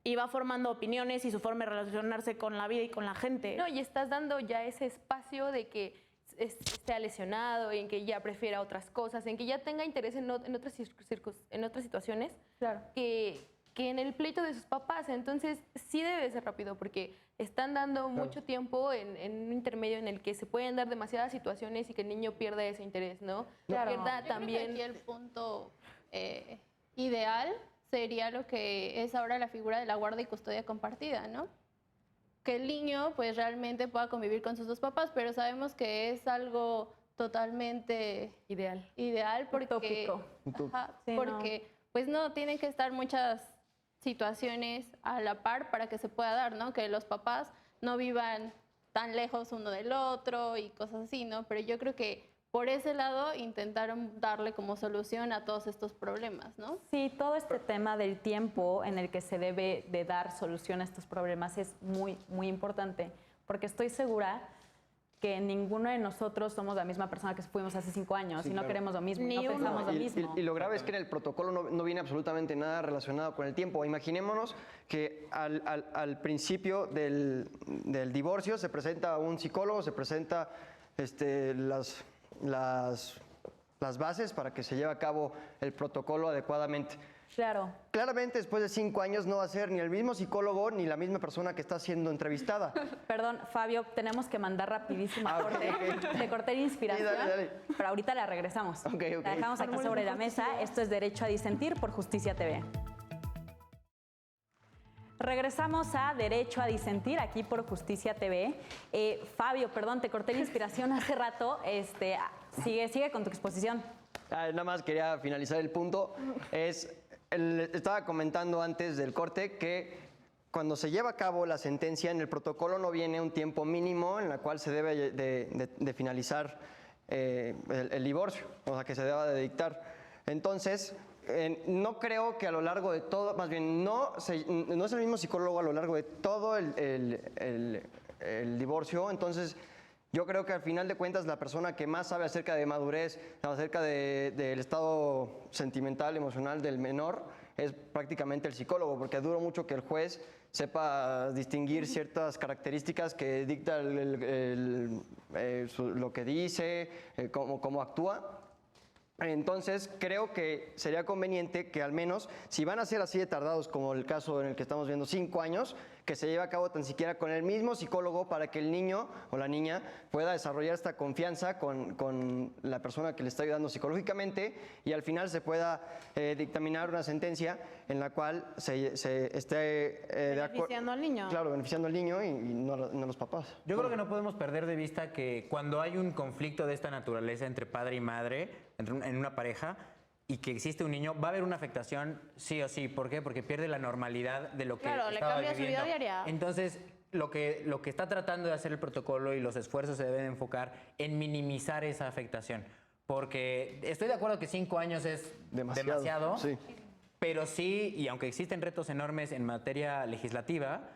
y va formando opiniones y su forma de relacionarse con la vida y con la gente. No, y estás dando ya ese espacio de que esté lesionado, en que ya prefiera otras cosas, en que ya tenga interés en otras situaciones que en el pleito de sus papás. Entonces, sí debe ser rápido porque están dando mucho tiempo en un intermedio en el que se pueden dar demasiadas situaciones y que el niño pierda ese interés, ¿no? Claro. Pierda Yo también... creo que aquí el punto ideal sería lo que es ahora la figura de la guarda y custodia compartida, ¿no? Que el niño pues realmente pueda convivir con sus dos papás, pero sabemos que es algo totalmente ideal porque, Utópico. Ajá, Sí, porque pues no, tienen que estar muchas situaciones a la par para que se pueda dar, ¿no? Que los papás no vivan tan lejos uno del otro y cosas así, ¿no? Pero yo creo que por ese lado intentaron darle como solución a todos estos problemas, ¿no? Sí, todo este tema del tiempo en el que se debe de dar solución a estos problemas es muy, muy importante, porque estoy segura que ninguno de nosotros somos la misma persona que fuimos hace 5 años y no queremos lo mismo, Ni no uno. pensamos lo mismo. Y lo grave es que en el protocolo no viene absolutamente nada relacionado con el tiempo. Imaginémonos que al principio del divorcio se presenta un psicólogo, se presenta las bases para que se lleve a cabo el protocolo adecuadamente. Claro. Claramente, después de 5 años no va a ser ni el mismo psicólogo ni la misma persona que está siendo entrevistada. Perdón, Fabio, tenemos que mandar rapidísimo a corte. ok. Te corté la inspiración, Sí, dale. pero ahorita la regresamos. Ok. La dejamos aquí sobre la mesa. Esto es Derecho a Disentir por Justicia TV. Regresamos a Derecho a Disentir aquí por Justicia TV. Fabio, perdón, te corté la inspiración hace rato. Sigue con tu exposición. Nada más quería finalizar el punto. Estaba comentando antes del corte que cuando se lleva a cabo la sentencia, en el protocolo no viene un tiempo mínimo en el cual se debe de finalizar el divorcio, o sea, que se deba de dictar. Entonces, no creo que a lo largo de todo, más bien, no es el mismo psicólogo a lo largo de todo el divorcio. Entonces, yo creo que al final de cuentas la persona que más sabe acerca de madurez, acerca del estado sentimental, emocional del menor, es prácticamente el psicólogo, porque dura mucho que el juez sepa distinguir ciertas características que dicta lo que dice, cómo actúa. Entonces, creo que sería conveniente que al menos, si van a ser así de tardados como el caso en el que estamos viendo 5 años, que se lleve a cabo tan siquiera con el mismo psicólogo para que el niño o la niña pueda desarrollar esta confianza con la persona que le está ayudando psicológicamente y al final se pueda dictaminar una sentencia en la cual se esté Beneficiando al niño. Claro, beneficiando al niño y no a los papás. Yo creo que no podemos perder de vista que cuando hay un conflicto de esta naturaleza entre padre y madre, en una pareja, y que existe un niño, va a haber una afectación sí o sí. ¿Por qué? Porque pierde la normalidad de lo que Claro, le estaba cambia su vida viviendo. diaria. Entonces, lo que está tratando de hacer el protocolo y los esfuerzos se deben enfocar en minimizar esa afectación. Porque estoy de acuerdo que 5 años es demasiado, Sí. pero sí, y aunque existen retos enormes en materia legislativa,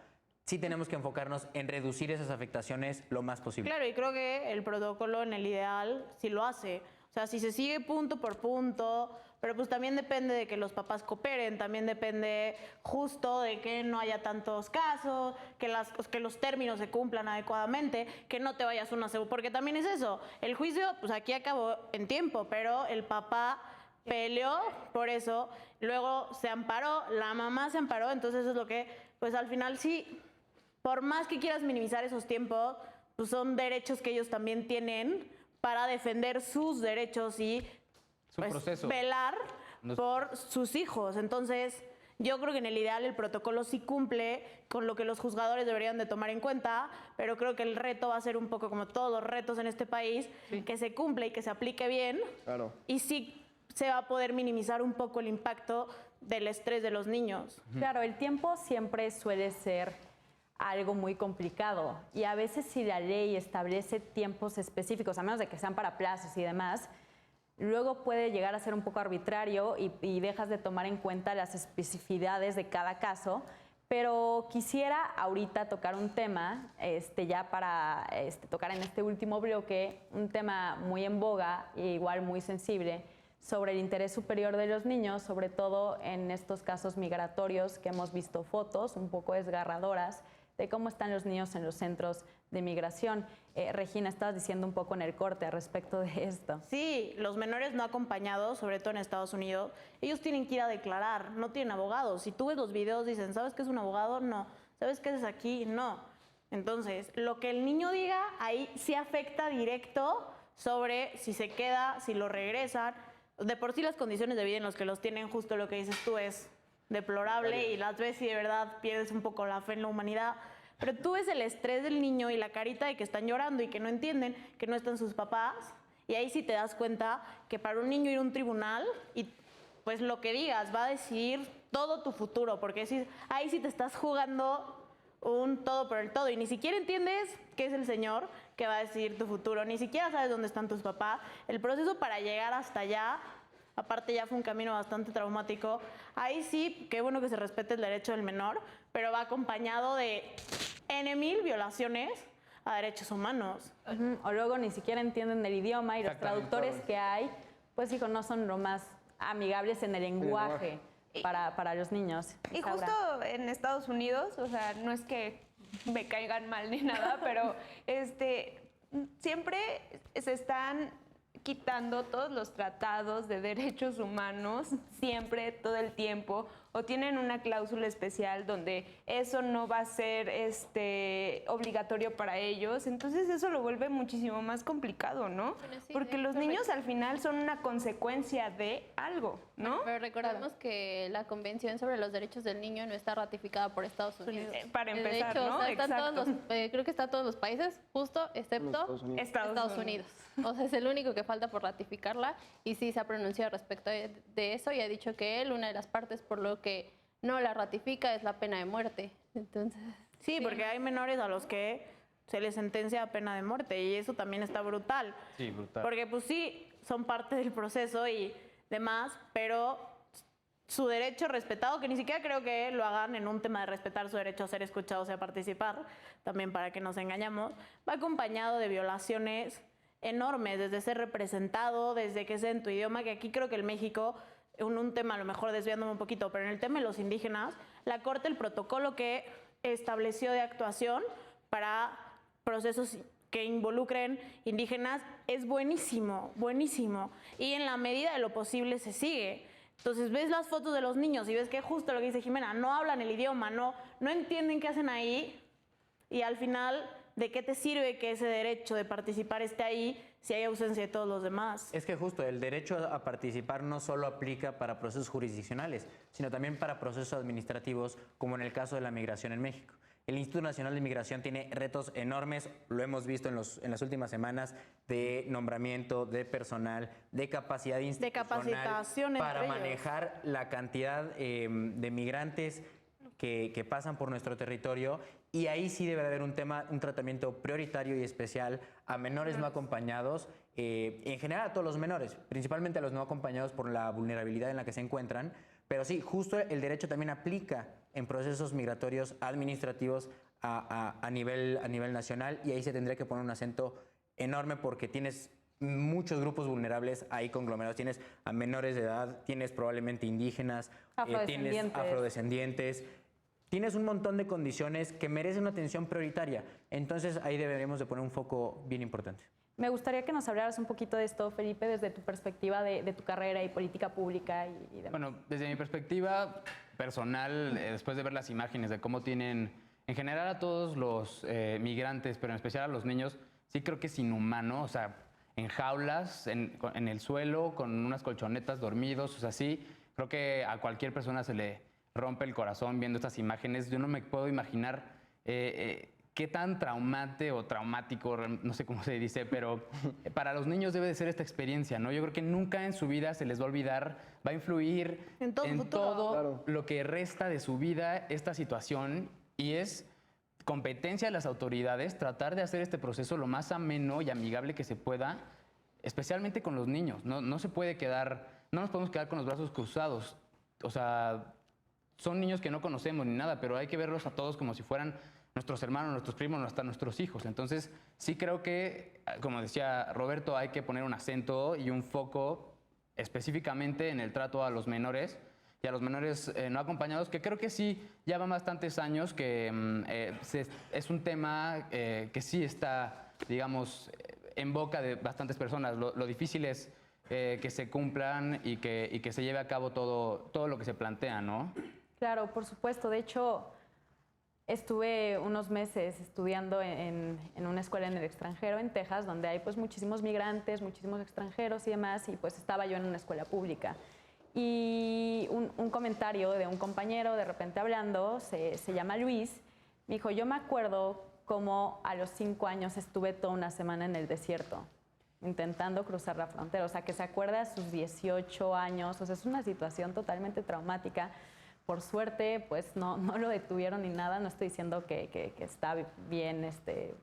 sí tenemos que enfocarnos en reducir esas afectaciones lo más posible. Claro, y creo que el protocolo en el ideal sí lo hace. O sea, si se sigue punto por punto, pero pues también depende de que los papás cooperen, también depende justo de que no haya tantos casos, que los términos se cumplan adecuadamente, que no te vayas una segunda, porque también es eso, el juicio pues aquí acabó en tiempo, pero el papá peleó por eso, luego se amparó, la mamá se amparó, entonces eso es lo que, pues al final sí, por más que quieras minimizar esos tiempos, pues son derechos que ellos también tienen para defender sus derechos y Su pues, proceso. velar Nos- por sus hijos. Entonces, yo creo que en el ideal el protocolo sí cumple con lo que los juzgadores deberían de tomar en cuenta, pero creo que el reto va a ser un poco como todos los retos en este país, que se cumple y que se aplique bien. Claro. Y sí se va a poder minimizar un poco el impacto del estrés de los niños. Claro, el tiempo siempre suele ser algo muy complicado y a veces si la ley establece tiempos específicos, a menos de que sean para plazos y demás, luego puede llegar a ser un poco arbitrario y dejas de tomar en cuenta las especificidades de cada caso. Pero quisiera ahorita tocar un tema, ya para tocar en este último bloque, un tema muy en boga e igual muy sensible, sobre el interés superior de los niños, sobre todo en estos casos migratorios que hemos visto fotos un poco desgarradoras de cómo están los niños en los centros de migración. Regina, estabas diciendo un poco en el corte respecto de esto. Sí, los menores no acompañados, sobre todo en Estados Unidos, ellos tienen que ir a declarar, no tienen abogados. Si tú ves los videos, dicen, ¿sabes qué es un abogado? No. ¿Sabes qué es aquí? No. Entonces, lo que el niño diga, ahí sí afecta directo sobre si se queda, si lo regresan. De por sí las condiciones de vida en las que los tienen, justo lo que dices tú, es deplorable y las ves y de verdad pierdes un poco la fe en la humanidad. Pero tú ves el estrés del niño y la carita de que están llorando y que no entienden que no están sus papás, y ahí sí te das cuenta que para un niño ir a un tribunal y pues lo que digas va a decidir todo tu futuro, porque ahí sí te estás jugando un todo por el todo y ni siquiera entiendes qué es el Señor que va a decidir tu futuro, ni siquiera sabes dónde están tus papás. El proceso para llegar hasta allá, aparte ya fue un camino bastante traumático. Ahí sí, qué bueno que se respete el derecho del menor, pero va acompañado de N.000 violaciones a derechos humanos. O luego ni siquiera entienden el idioma y los traductores que hay, pues hijo, no son lo más amigables en el lenguaje para los niños. Y justo en Estados Unidos, o sea, no es que me caigan mal ni nada, pero siempre se están quitando todos los tratados de derechos humanos, siempre, todo el tiempo, o tienen una cláusula especial donde eso no va a ser obligatorio para ellos. Entonces eso lo vuelve muchísimo más complicado, ¿no? Bueno, sí, porque los niños al final son una consecuencia de algo, ¿no? Pero recordemos que la Convención sobre los Derechos del Niño no está ratificada por Estados Unidos. Para empezar, de hecho, ¿no? o sea, están Exacto. todos creo que están todos los países, justo excepto Estados Unidos. O sea, es el único que falta por ratificarla y sí se ha pronunciado respecto de eso y ha dicho que él, una de las partes por lo que no la ratifica es la pena de muerte. Entonces, Sí, porque hay menores a los que se les sentencia a pena de muerte y eso también está brutal. Sí, brutal. Porque pues sí, son parte del proceso y demás, pero su derecho respetado, que ni siquiera creo que lo hagan en un tema de respetar su derecho a ser escuchados y a participar, también para que nos engañamos, va acompañado de violaciones enormes, desde ser representado, desde que sea en tu idioma, que aquí creo que en México, en un tema a lo mejor desviándome un poquito, pero en el tema de los indígenas, la Corte, el protocolo que estableció de actuación para procesos que involucren indígenas es buenísimo, buenísimo. Y en la medida de lo posible se sigue. Entonces ves las fotos de los niños y ves que justo lo que dice Jimena, no hablan el idioma, no entienden qué hacen ahí y al final, ¿de qué te sirve que ese derecho de participar esté ahí si hay ausencia de todos los demás? Es que justo el derecho a participar no solo aplica para procesos jurisdiccionales, sino también para procesos administrativos, como en el caso de la migración en México. El Instituto Nacional de Migración tiene retos enormes, lo hemos visto en las últimas semanas, de nombramiento, de personal, de capacidad institucional, capacitación para entre ellos. manejar la cantidad de migrantes que pasan por nuestro territorio, y ahí sí debe de haber un tratamiento prioritario y especial a menores no acompañados, en general a todos los menores, principalmente a los no acompañados por la vulnerabilidad en la que se encuentran, pero sí, justo el derecho también aplica en procesos migratorios administrativos a nivel nacional, y ahí se tendría que poner un acento enorme porque tienes muchos grupos vulnerables ahí conglomerados. Tienes a menores de edad, tienes probablemente indígenas, tienes afrodescendientes, tienes un montón de condiciones que merecen una atención prioritaria. Entonces ahí deberíamos de poner un foco bien importante. Me gustaría que nos hablaras un poquito de esto, Felipe, desde tu perspectiva de tu carrera y política pública y demás. Bueno, desde mi perspectiva personal, después de ver las imágenes de cómo tienen en general a todos los migrantes, pero en especial a los niños, sí creo que es inhumano, o sea, en jaulas, en el suelo, con unas colchonetas, dormidos, o sea, sí, creo que a cualquier persona se le rompe el corazón viendo estas imágenes. Yo no me puedo imaginar qué tan traumante o traumático, no sé cómo se dice, pero para los niños debe de ser esta experiencia, ¿no? Yo creo que nunca en su vida se les va a olvidar, va a influir En todo Claro. lo que resta de su vida esta situación, y es competencia de las autoridades tratar de hacer este proceso lo más ameno y amigable que se pueda, especialmente con los niños. No se puede quedar, no nos podemos quedar con los brazos cruzados. O sea, son niños que no conocemos ni nada, pero hay que verlos a todos como si fueran nuestros hermanos, nuestros primos, hasta nuestros hijos. Entonces, sí creo que, como decía Roberto, hay que poner un acento y un foco específicamente en el trato a los menores y a los menores no acompañados, que creo que sí, ya van bastantes años que es un tema que sí está, digamos, en boca de bastantes personas. Lo difícil es que se cumplan y que se lleve a cabo todo lo que se plantea, ¿no? Claro, por supuesto. De hecho, estuve unos meses estudiando en una escuela en el extranjero, en Texas, donde hay pues muchísimos migrantes, muchísimos extranjeros y demás, y pues estaba yo en una escuela pública. Y un comentario de un compañero, de repente hablando, se llama Luis, me dijo, yo me acuerdo cómo a los 5 años estuve toda una semana en el desierto, intentando cruzar la frontera. O sea, que se acuerda a sus 18 años, o sea, es una situación totalmente traumática. Por suerte, pues no lo detuvieron ni nada. No estoy diciendo que está bien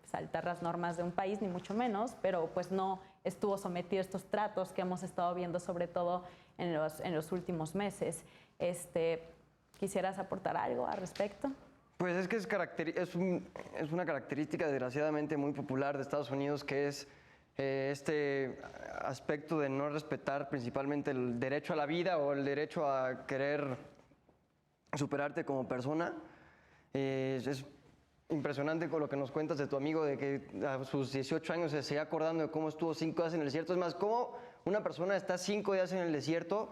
saltar las normas de un país, ni mucho menos, pero pues no estuvo sometido a estos tratos que hemos estado viendo, sobre todo en los últimos meses. ¿Quisieras aportar algo al respecto? Pues es que es una característica desgraciadamente muy popular de Estados Unidos, que es este aspecto de no respetar principalmente el derecho a la vida o el derecho a querer superarte como persona. Es impresionante con lo que nos cuentas de tu amigo, de que a sus 18 años se sigue acordando de cómo estuvo 5 días en el desierto. Es más, cómo una persona está 5 días en el desierto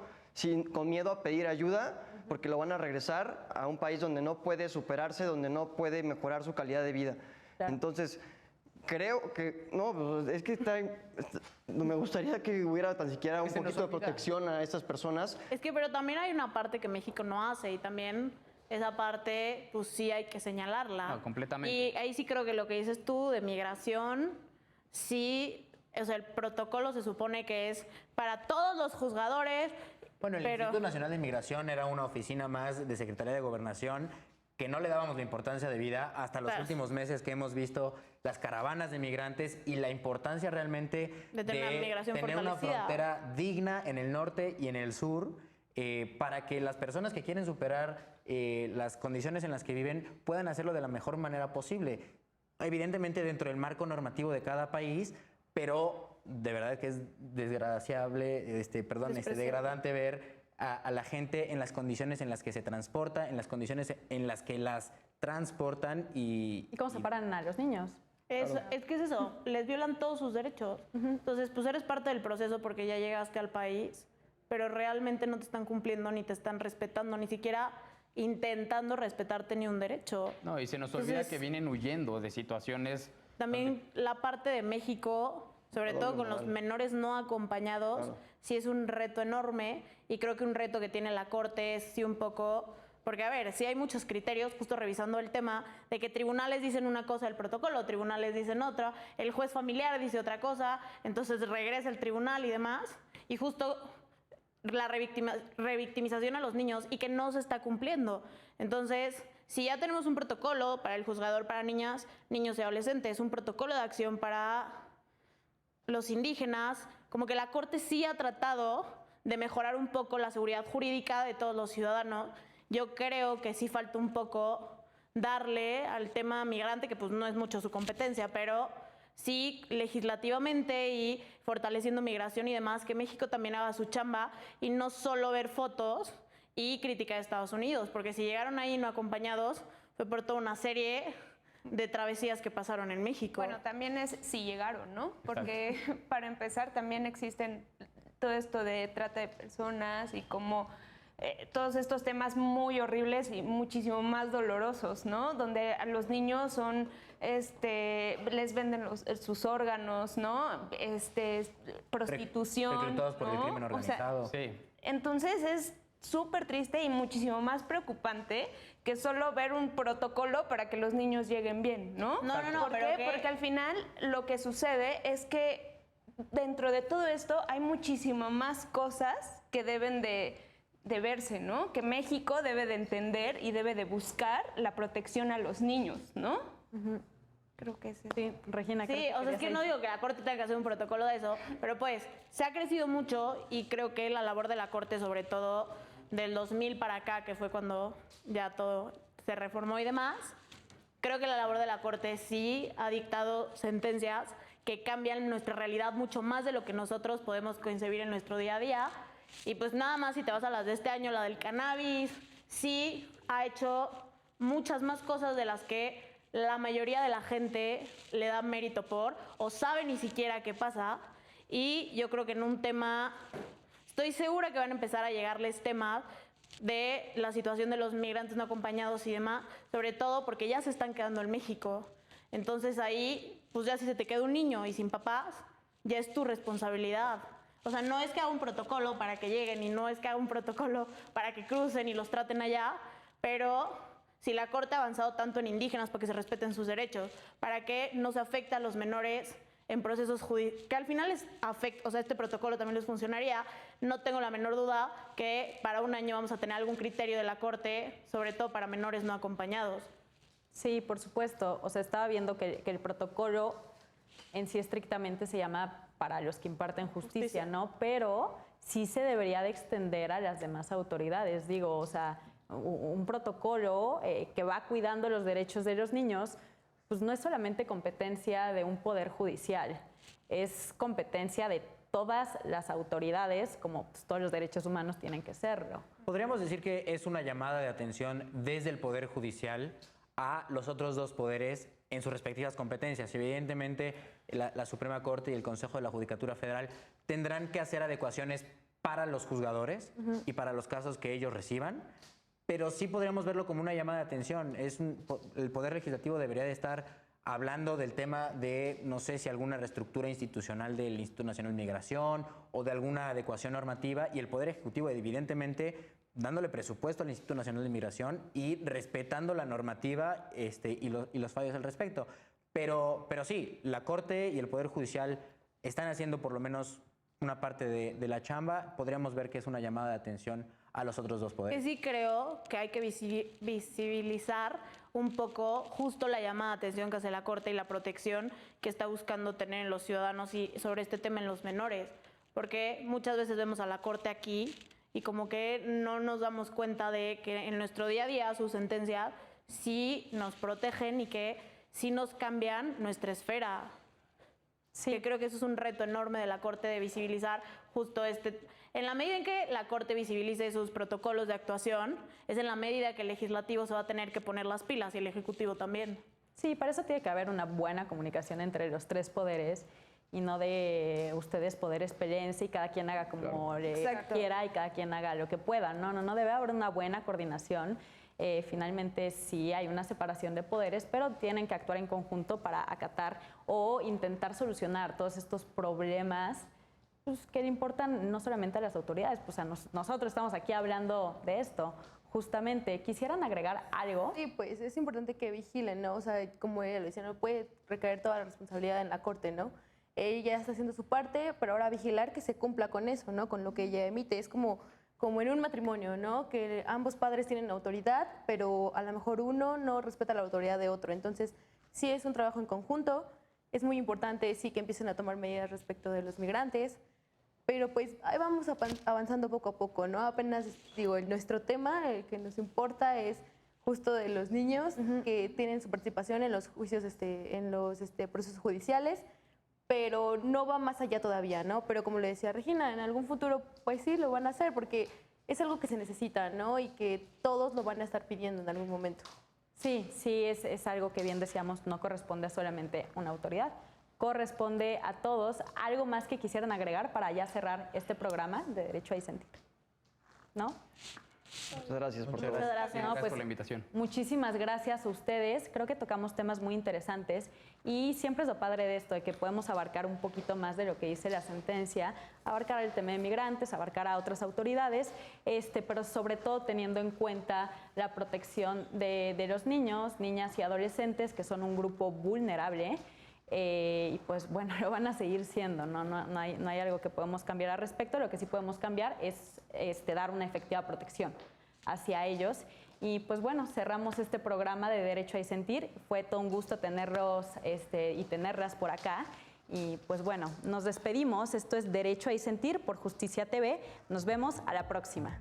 con miedo a pedir ayuda porque lo van a regresar a un país donde no puede superarse, donde no puede mejorar su calidad de vida. Claro. Entonces, creo que, no, pues es que me gustaría que hubiera tan siquiera un poquito de protección a estas personas. Es que, pero también hay una parte que México no hace y también esa parte, pues sí hay que señalarla. No, completamente. Y ahí sí creo que lo que dices tú de migración, sí, o sea, el protocolo se supone que es para todos los juzgadores. Bueno, el Instituto Nacional de Migración era una oficina más de Secretaría de Gobernación que no le dábamos la importancia debida hasta los últimos meses que hemos visto las caravanas de migrantes y la importancia realmente de tener una frontera digna en el norte y en el sur para que las personas que quieren superar las condiciones en las que viven puedan hacerlo de la mejor manera posible. Evidentemente dentro del marco normativo de cada país, pero de verdad que es degradante ver a la gente en las condiciones en las que se transporta, en las condiciones en las que las transportan ¿Y cómo separan a los niños? Es que es eso, les violan todos sus derechos. Entonces, pues eres parte del proceso porque ya llegaste al país, pero realmente no te están cumpliendo ni te están respetando, ni siquiera intentando respetarte ni un derecho. No, y se nos olvida que vienen huyendo de situaciones. También la parte de México, sobre todo con los menores no acompañados, sí es un reto enorme, y creo que un reto que tiene la Corte es sí un poco, porque a ver, sí hay muchos criterios, justo revisando el tema, de que tribunales dicen una cosa del protocolo, tribunales dicen otra, el juez familiar dice otra cosa, entonces regresa el tribunal y demás, y justo la revictimización a los niños y que no se está cumpliendo. Entonces, si ya tenemos un protocolo para el juzgador para niñas, niños y adolescentes, un protocolo de acción para los indígenas, como que la Corte sí ha tratado de mejorar un poco la seguridad jurídica de todos los ciudadanos. Yo creo que sí falta un poco darle al tema migrante, que pues no es mucho su competencia, pero sí legislativamente y fortaleciendo migración y demás, que México también haga su chamba y no solo ver fotos y criticar a Estados Unidos, porque si llegaron ahí no acompañados fue por toda una serie de travesías que pasaron en México. Bueno, también es si llegaron, ¿no? Porque para empezar también existen todo esto de trata de personas y como todos estos temas muy horribles y muchísimo más dolorosos, ¿no? Donde a los niños son, les venden sus órganos, ¿no? Prostitución. Reclutados por el crimen organizado. O sea, sí. Entonces es súper triste y muchísimo más preocupante que solo ver un protocolo para que los niños lleguen bien, ¿no? No, ¿Por qué? Porque al final lo que sucede es que dentro de todo esto hay muchísimo más cosas que deben de verse, ¿no? Que México debe de entender y debe de buscar la protección a los niños, ¿no? Creo que sí. Regina. Sí, o sea, es que no digo que la Corte tenga que hacer un protocolo de eso, pero pues se ha crecido mucho y creo que la labor de la Corte, sobre todo del 2000 para acá, que fue cuando ya todo se reformó y demás, creo que la labor de la Corte sí ha dictado sentencias que cambian nuestra realidad mucho más de lo que nosotros podemos concebir en nuestro día a día. Y pues nada más si te vas a las de este año, la del cannabis, sí ha hecho muchas más cosas de las que la mayoría de la gente le da mérito por o sabe ni siquiera qué pasa. Y yo creo que en un tema, estoy segura que van a empezar a llegarles temas de la situación de los migrantes no acompañados y demás, sobre todo porque ya se están quedando en México. Entonces ahí, pues ya si se te queda un niño y sin papás, ya es tu responsabilidad. O sea, no es que haga un protocolo para que lleguen y no es que haga un protocolo para que crucen y los traten allá, pero si la Corte ha avanzado tanto en indígenas para que se respeten sus derechos, para que no se afecte a los menores en procesos judiciales, que al final o sea, este protocolo también les funcionaría, no tengo la menor duda que para un año vamos a tener algún criterio de la Corte, sobre todo para menores no acompañados. Sí, por supuesto. O sea, estaba viendo que el protocolo en sí estrictamente se llama para los que imparten justicia, ¿no? Pero sí se debería de extender a las demás autoridades. Digo, o sea, un protocolo que va cuidando los derechos de los niños, pues no es solamente competencia de un poder judicial, es competencia de todas las autoridades, como pues, todos los derechos humanos tienen que serlo. Podríamos decir que es una llamada de atención desde el Poder Judicial a los otros dos poderes en sus respectivas competencias. Evidentemente, la Suprema Corte y el Consejo de la Judicatura Federal tendrán que hacer adecuaciones para los juzgadores y para los casos que ellos reciban, pero sí podríamos verlo como una llamada de atención. El Poder Legislativo debería de estar hablando del tema de, no sé si alguna reestructura institucional del Instituto Nacional de Migración o de alguna adecuación normativa, y el Poder Ejecutivo evidentemente dándole presupuesto al Instituto Nacional de Migración y respetando la normativa y los fallos al respecto. Pero sí, la Corte y el Poder Judicial están haciendo por lo menos una parte de la chamba. Podríamos ver que es una llamada de atención a los otros dos poderes. Que sí creo que hay que visibilizar un poco justo la llamada de atención que hace la Corte y la protección que está buscando tener en los ciudadanos y sobre este tema en los menores. Porque muchas veces vemos a la Corte aquí y como que no nos damos cuenta de que en nuestro día a día sus sentencias sí nos protegen y que sí nos cambian nuestra esfera. Sí. Que creo que eso es un reto enorme de la Corte, de visibilizar justo en la medida en que la Corte visibilice sus protocolos de actuación, es en la medida que el legislativo se va a tener que poner las pilas y el ejecutivo también. Sí, para eso tiene que haber una buena comunicación entre los tres poderes y no de ustedes poderes peleense y cada quien haga como quiera y cada quien haga lo que pueda. No, debe haber una buena coordinación. Finalmente sí hay una separación de poderes, pero tienen que actuar en conjunto para acatar o intentar solucionar todos estos problemas pues, que le importan no solamente a las autoridades, pues a nosotros estamos aquí hablando de esto. Justamente, ¿quisieran agregar algo? Sí, pues es importante que vigilen, ¿no? O sea, como ella lo decía, no puede recaer toda la responsabilidad en la Corte, ¿no? Ella está haciendo su parte, pero ahora vigilar que se cumpla con eso, ¿no? Con lo que ella emite. Es como en un matrimonio, ¿no? Que ambos padres tienen autoridad, pero a lo mejor uno no respeta la autoridad de otro. Entonces, sí es un trabajo en conjunto. Es muy importante, sí, que empiecen a tomar medidas respecto de los migrantes, pero pues ahí vamos avanzando poco a poco, ¿no? Apenas, digo, nuestro tema, el que nos importa es justo de los niños que tienen su participación en los juicios, en los procesos judiciales, pero no va más allá todavía, ¿no? Pero como le decía Regina, en algún futuro, pues sí, lo van a hacer porque es algo que se necesita, ¿no? Y que todos lo van a estar pidiendo en algún momento. Sí, es algo que bien decíamos, no corresponde a solamente una autoridad, corresponde a todos. ¿Algo más que quisieran agregar para ya cerrar este programa de Derecho a Disentir? ¿No? Muchas gracias por todo. Gracias No, pues, por la invitación. Muchísimas gracias a ustedes. Creo que tocamos temas muy interesantes y siempre es lo padre de esto, de que podemos abarcar un poquito más de lo que dice la sentencia, abarcar el tema de migrantes, abarcar a otras autoridades, pero sobre todo teniendo en cuenta la protección de los niños, niñas y adolescentes, que son un grupo vulnerable. Y pues bueno, lo van a seguir siendo, no hay algo que podemos cambiar al respecto. Lo que sí podemos cambiar es dar una efectiva protección hacia ellos. Y pues bueno, cerramos este programa de Derecho a Disentir. Fue todo un gusto tenerlos y tenerlas por acá. Y pues bueno, nos despedimos. Esto es Derecho a Disentir por Justicia TV. Nos vemos a la próxima.